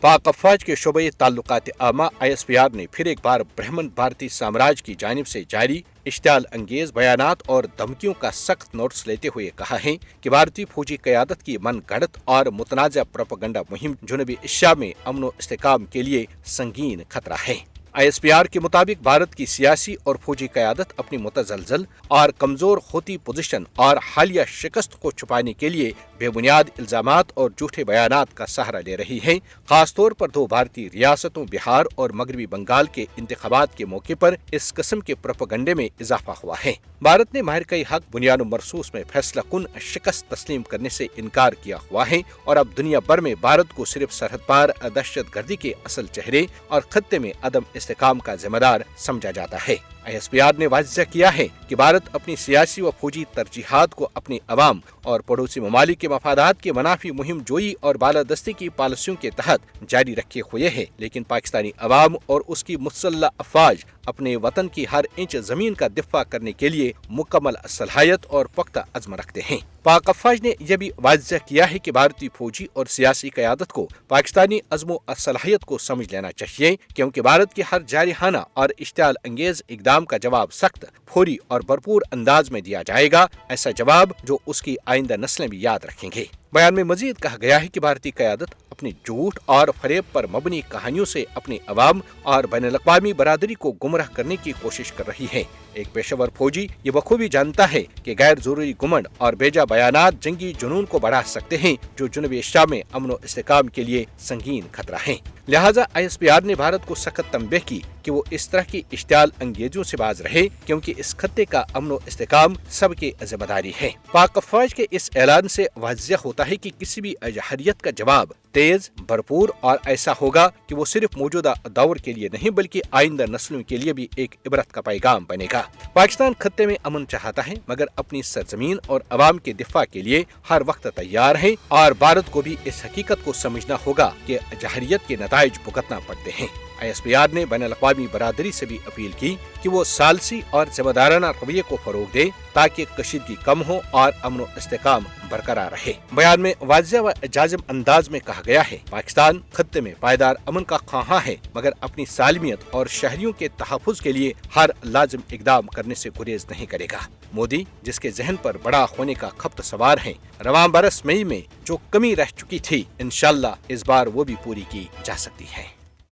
पाक अफवाज के शोबे ताल्लुकात आमा ISPR ने फिर एक बार ब्राह्मण भारतीय साम्राज्य की जानिब से जारी इश्तियाल अंगेज बयानात और धमकियों का सख्त नोटिस लेते हुए कहा है कि भारतीय फौजी क़यादत की मन गढ़ंत और मुतनाज़ा प्रोपेगेंडा मुहिम जनूबी एशिया में अमन व इस्तेहकाम के लिए संगीन खतरा है। ISPR के मुताबिक भारत की सियासी और फौजी क़यादत अपनी मुतज़लज़ल और कमज़ोर होती पोजीशन और हालिया शिकस्त को छुपाने के लिए बेबुनियाद इल्ज़ामात और झूठे बयानात का सहारा ले रही है। खासतौर पर दो भारतीय रियासतों बिहार और मगरबी बंगाल के इंतखाबात के मौके पर इस किस्म के प्रोपेगेंडे में इजाफा हुआ है। भारत ने माहिर हक बुनियाद मरसूस में फैसला कुन शिकस्त तस्लीम करने से इनकार किया हुआ है और अब दुनिया भर में भारत को सिर्फ सरहद पार दहशत गर्दी के असल चेहरे और खत्ते में अदम इस्तेहकाम का जिम्मेदार समझा जाता है। ISPR ने वाज़ेह किया है कि भारत अपनी सियासी व फौजी तरजीहात को अपनी अवाम और पड़ोसी ममालिक के मफादात के मनाफी मुहिम जोई और बालादस्ती की पॉलिसियों के तहत जारी रखे हुए है, लेकिन पाकिस्तानी अवाम और उसकी मुसल्लह अफवाज अपने वतन की हर इंच जमीन का दिफा करने के लिए मुकम्मल सलाहियत और पुख्ता अज़्म रखते हैं। पाक अफवाज ने यह भी वाज़ेह किया है कि भारतीय फौजी और सियासी क़यादत को पाकिस्तानी अज़्म व सलाहियत को समझ लेना चाहिए, क्योंकि भारत के हर जारिहाना और इश्तियाल अंगेज इक़दाम का जवाब सख्त, फौरी और भरपूर अंदाज में दिया जाएगा, ऐसा जवाब जो उसकी आइंदा नस्लें भी याद रखेंगे। बयान में मजीद कहा गया है कि भारतीय क़यादत अपनी झूठ और फरेब पर मबनी कहानियों से अपनी अवाम और बैनुल-अक़वामी बरादरी को गुमराह करने की कोशिश कर रही है। एक पेशेवर फौजी ये बखूबी जानता है कि गैर जरूरी गुमंड और बेजा बयानात जंगी जुनून को बढ़ा सकते हैं, जो जनूबी एशिया में अमन व इस्तेहकाम के लिए संगीन खतरा है। लिहाजा ISPR ने भारत को सख्त तंबीह की कि वो इस तरह की इश्तियाल अंगेजों से बाज रहे, क्योंकि इस खत्ते का अमन व इस्तेहकाम सबकी जिम्मेदारी है। पाक अफवाज के इस ऐलान से वाज़ेह होता है कि किसी भी अजहरियत का जवाब तेज, भरपूर और ऐसा होगा कि वो सिर्फ मौजूदा दौर के लिए नहीं बल्कि आइंदा नस्लों के लिए भी एक इबरत का पैगाम बनेगा। पाकिस्तान खत्ते में अमन चाहता है, मगर अपनी सरजमीन और अवाम के दिफा के लिए हर वक्त तैयार है, और भारत को भी इस हकीकत को समझना होगा कि अजहरियत के नताइज भुगतना पड़ते हैं। ISPR ने बैनुल-अक़वामी बरादरी से भी अपील की कि वो सालसी और जिम्मेदाराना रवैये को फरोग दे, ताकि कशीदगी कम हो और अमन व इस्तेहकाम बरकरार रहे। बयान में वाज़ेह व जाजिम अंदाज में कहा गया है, पाकिस्तान खत्ते में पायदार अमन का ख्वाहां है, मगर अपनी सालमियत और शहरियों के तहफ़्फ़ुज़ के लिए हर लाजिम इक़दाम करने से गुरेज नहीं करेगा। मोदी, जिसके जहन पर बड़ा होने का खप्त सवार है, रवां बरस मई में जो कमी रह चुकी थी, इंशाअल्लाह इस बार वो भी पूरी की जा सकती है।